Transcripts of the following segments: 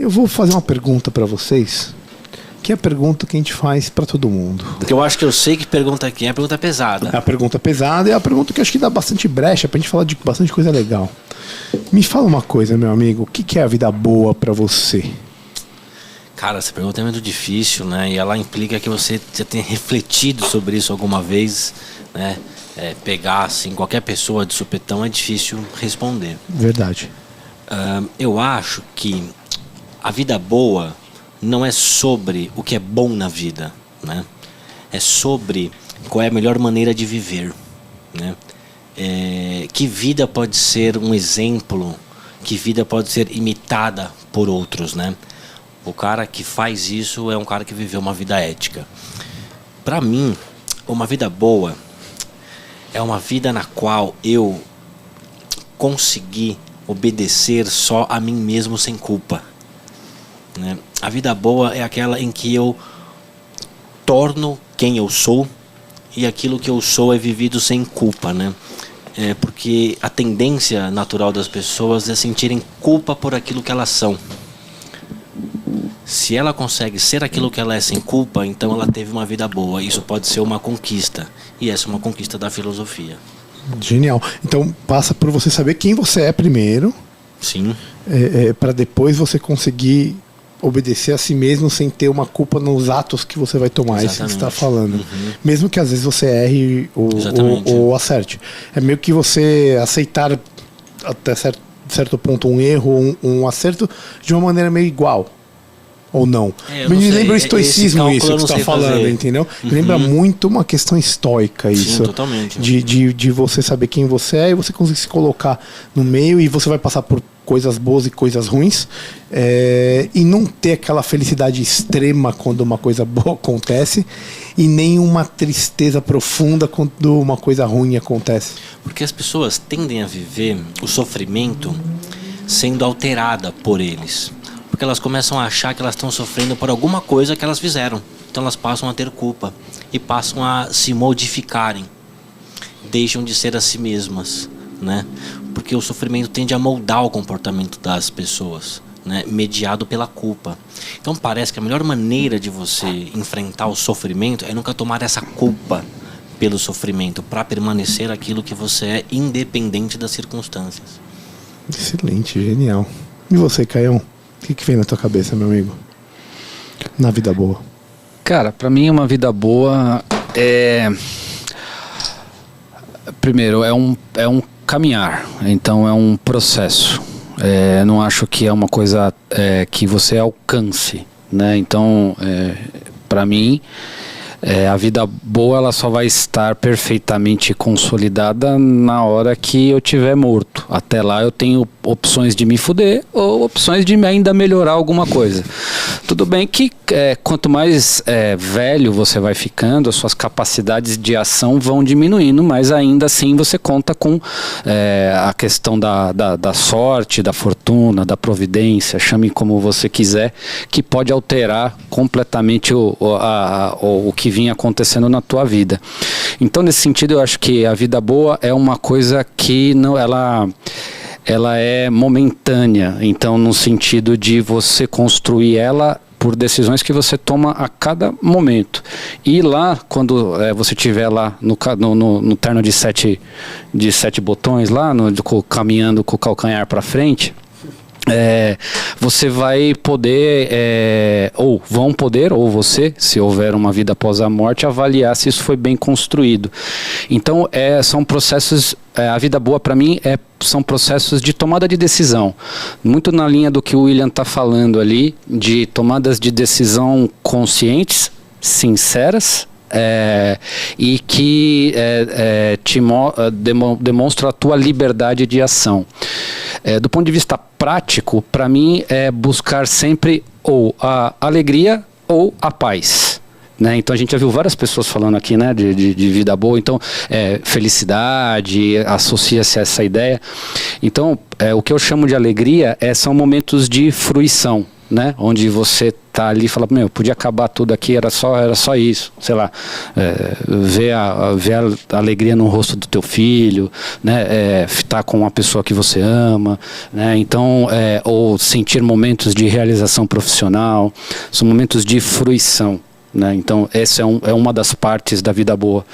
Eu vou fazer uma pergunta para vocês, que é a pergunta que a gente faz para todo mundo. Porque eu acho que eu sei que pergunta aqui é a pergunta pesada. É a pergunta pesada e é a pergunta que eu acho que dá bastante brecha pra gente falar de bastante coisa legal. Me fala uma coisa, meu amigo, o que é a vida boa para você? Cara, essa pergunta é muito difícil, né? E ela implica que você já tenha refletido sobre isso alguma vez, né? Pegar, assim, qualquer pessoa de supetão é difícil responder. Verdade. Eu acho que a vida boa não é sobre o que é bom na vida, né? É sobre qual é a melhor maneira de viver, né? Que vida pode ser um exemplo, que vida pode ser imitada por outros, né? O cara que faz isso é um cara que viveu uma vida ética. Para mim, uma vida boa é uma vida na qual eu consegui obedecer só a mim mesmo sem culpa, né? A vida boa é aquela em que eu torno quem eu sou e aquilo que eu sou é vivido sem culpa, né? Porque a tendência natural das pessoas é sentirem culpa por aquilo que elas são. Se ela consegue ser aquilo que ela é sem culpa, então ela teve uma vida boa. Isso pode ser uma conquista. E essa é uma conquista da filosofia. Genial. Então passa por você saber quem você é primeiro. Sim. Para depois você conseguir obedecer a si mesmo sem ter uma culpa nos atos que você vai tomar. Exatamente. Isso que você está falando. Uhum. Mesmo que às vezes você erre ou acerte. É meio que você aceitar até certo ponto um erro ou um acerto de uma maneira meio igual. Ou não. Me lembra o estoicismo isso que você está falando, fazer. Entendeu? Uhum. Lembra muito uma questão estoica isso. Sim, totalmente. De você saber quem você é e você conseguir se colocar no meio e você vai passar por coisas boas e coisas ruins e não ter aquela felicidade extrema quando uma coisa boa acontece e nem uma tristeza profunda quando uma coisa ruim acontece. Porque as pessoas tendem a viver o sofrimento sendo alterada por eles. Porque elas começam a achar que elas estão sofrendo por alguma coisa que elas fizeram. Então elas passam a ter culpa e passam a se modificarem. Deixam de ser a si mesmas, né? Porque o sofrimento tende a moldar o comportamento das pessoas, né? Mediado pela culpa. Então parece que a melhor maneira de você enfrentar o sofrimento é nunca tomar essa culpa pelo sofrimento, para permanecer aquilo que você é, independente das circunstâncias. Excelente, genial. E você, Caião? O que vem na tua cabeça, meu amigo? Na vida boa. Cara, pra mim uma vida boa primeiro, é um caminhar. Então é um processo. Não acho que é uma coisa que você alcance, né? Então, pra mim, a vida boa ela só vai estar perfeitamente consolidada na hora que eu tiver morto. Até lá eu tenho opções de me fuder ou opções de ainda melhorar alguma coisa. Tudo bem que quanto mais velho você vai ficando, as suas capacidades de ação vão diminuindo, mas ainda assim você conta com a questão da sorte, da fortuna, da providência, chame como você quiser, que pode alterar completamente o que vinha acontecendo na tua vida. Então, nesse sentido, eu acho que a vida boa é uma coisa que não, ela é momentânea. Então, no sentido de você construir ela por decisões que você toma a cada momento. E lá, quando você estiver lá no terno de sete botões, lá caminhando com o calcanhar para frente, você vai poder, ou você, se houver uma vida após a morte, avaliar se isso foi bem construído. Então, são processos, a vida boa para mim são processos de tomada de decisão. Muito na linha do que o William está falando ali, de tomadas de decisão conscientes, sinceras, e que demonstra a tua liberdade de ação. Do ponto de vista prático, para mim é buscar sempre ou a alegria ou a paz, né? Então a gente já viu várias pessoas falando aqui, né, de vida boa. Então felicidade associa-se a essa ideia. Então o que eu chamo de alegria são momentos de fruição, né? Onde você tá ali e fala, meu, podia acabar tudo aqui, era só isso, sei lá, ver a alegria no rosto do teu filho, né? Estar com uma pessoa que você ama, né? Então, ou sentir momentos de realização profissional, são momentos de fruição. Né? Então essa é uma das partes da vida boa,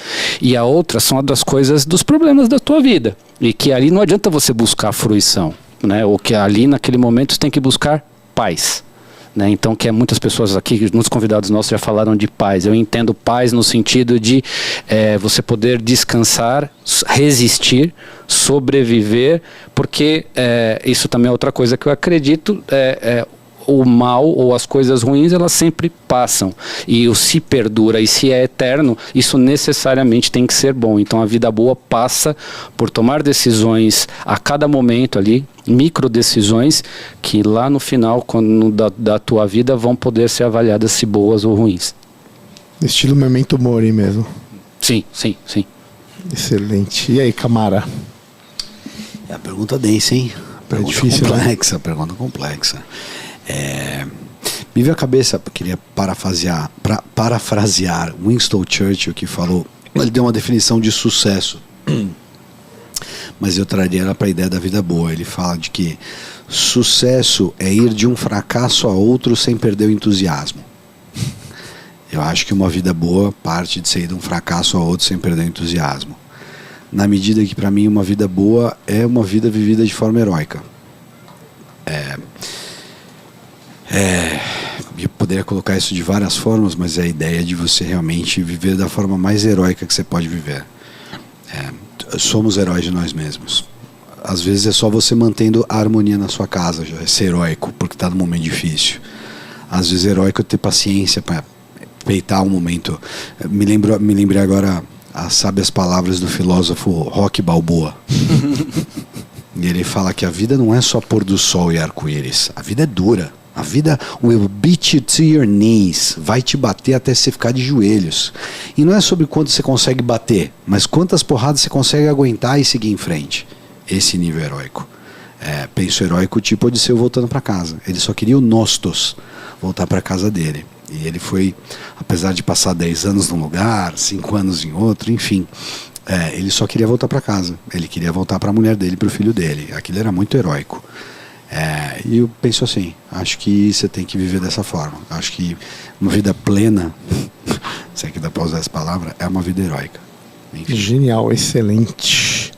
e a outra são as das coisas, dos problemas da tua vida, e que ali não adianta você buscar fruição, né? Ou que ali naquele momento você tem que buscar paz, né? Então, que muitas pessoas aqui, muitos convidados nossos já falaram de paz. Eu entendo paz no sentido de você poder descansar, resistir, sobreviver, porque isso também é outra coisa que eu acredito, o mal ou as coisas ruins, elas sempre passam, e o se perdura e se é eterno, isso necessariamente tem que ser bom. Então a vida boa passa por tomar decisões a cada momento ali, micro decisões, que lá no final da tua vida vão poder ser avaliadas se boas ou ruins. Estilo Memento Mori mesmo. Sim. Excelente. E aí, Camara? A pergunta densa, hein? Pergunta difícil, complexa, né? Pergunta complexa. Me veio à cabeça, queria parafrasear Winston Churchill, que falou, ele deu uma definição de sucesso, mas eu traria ela para a ideia da vida boa. Ele fala de que sucesso é ir de um fracasso a outro sem perder o entusiasmo. Eu acho que uma vida boa parte de sair de um fracasso a outro sem perder o entusiasmo, na medida que para mim uma vida boa é uma vida vivida de forma heróica. Eu poderia colocar isso de várias formas, mas é a ideia de você realmente viver da forma mais heróica que você pode viver. Somos heróis de nós mesmos. Às vezes é só você mantendo a harmonia na sua casa, já é ser heróico, porque está num momento difícil. Às vezes é heróico ter paciência para peitar um momento. Me lembrei agora as sábias palavras do filósofo Rocky Balboa. E ele fala que a vida não é só pôr do sol e arco-íris. A vida é dura. A vida will beat you to your knees. Vai te bater até você ficar de joelhos. E não é sobre quanto você consegue bater, mas quantas porradas você consegue aguentar e seguir em frente. Esse nível heróico. Penso heróico tipo Odisseu voltando para casa. Ele só queria o Nostos, voltar para casa dele. E ele foi, apesar de passar 10 anos num lugar, 5 anos em outro, enfim, ele só queria voltar para casa. Ele queria voltar para a mulher dele, para o filho dele. Aquilo era muito heróico. E eu penso assim, acho que você tem que viver dessa forma. Acho que uma vida plena, se é que dá para usar essa palavra, é uma vida heróica. Enfim. Genial, excelente.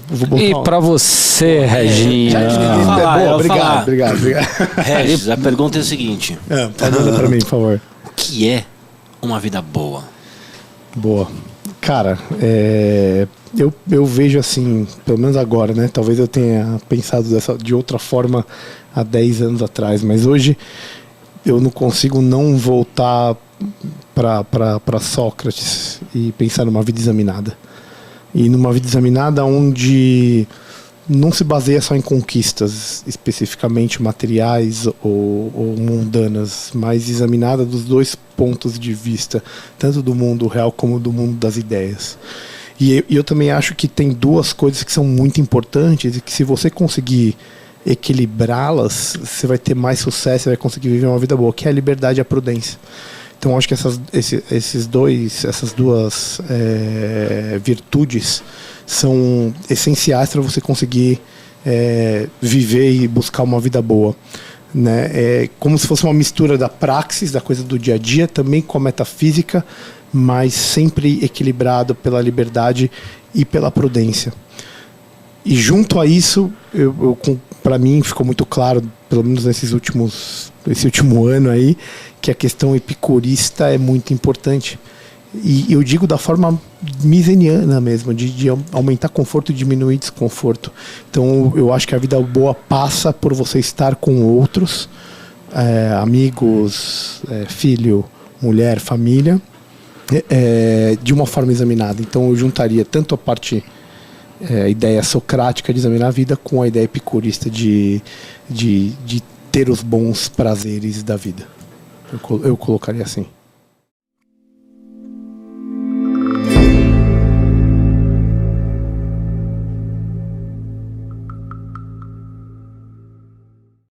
Vou botar e para você, Reginho? Obrigado. Regis, a pergunta é a seguinte. Pergunta para mim, por favor. O que é uma vida boa? Boa. Cara, eu vejo assim, pelo menos agora, né? Talvez eu tenha pensado de outra forma há 10 anos atrás, mas hoje eu não consigo não voltar para Sócrates e pensar numa vida examinada. E numa vida examinada onde não se baseia só em conquistas especificamente materiais ou mundanas, mas examinada dos dois pontos de vista, tanto do mundo real como do mundo das ideias. E eu também acho que tem duas coisas que são muito importantes e que, se você conseguir equilibrá-las, você vai ter mais sucesso, você vai conseguir viver uma vida boa, que é a liberdade e a prudência. Então acho que essas duas virtudes são essenciais para você conseguir viver e buscar uma vida boa, né? É como se fosse uma mistura da praxis, da coisa do dia a dia, também com a metafísica, mas sempre equilibrado pela liberdade e pela prudência. E junto a isso, para mim ficou muito claro, pelo menos esse último ano aí, que a questão epicurista é muito importante. E eu digo da forma miseniana mesmo, de aumentar conforto e diminuir desconforto. Então eu acho que a vida boa passa por você estar com outros, amigos, filho, mulher, família, de uma forma examinada. Então eu juntaria tanto a parte, a ideia socrática de examinar a vida, com a ideia epicurista de ter os bons prazeres da vida. Eu colocaria assim.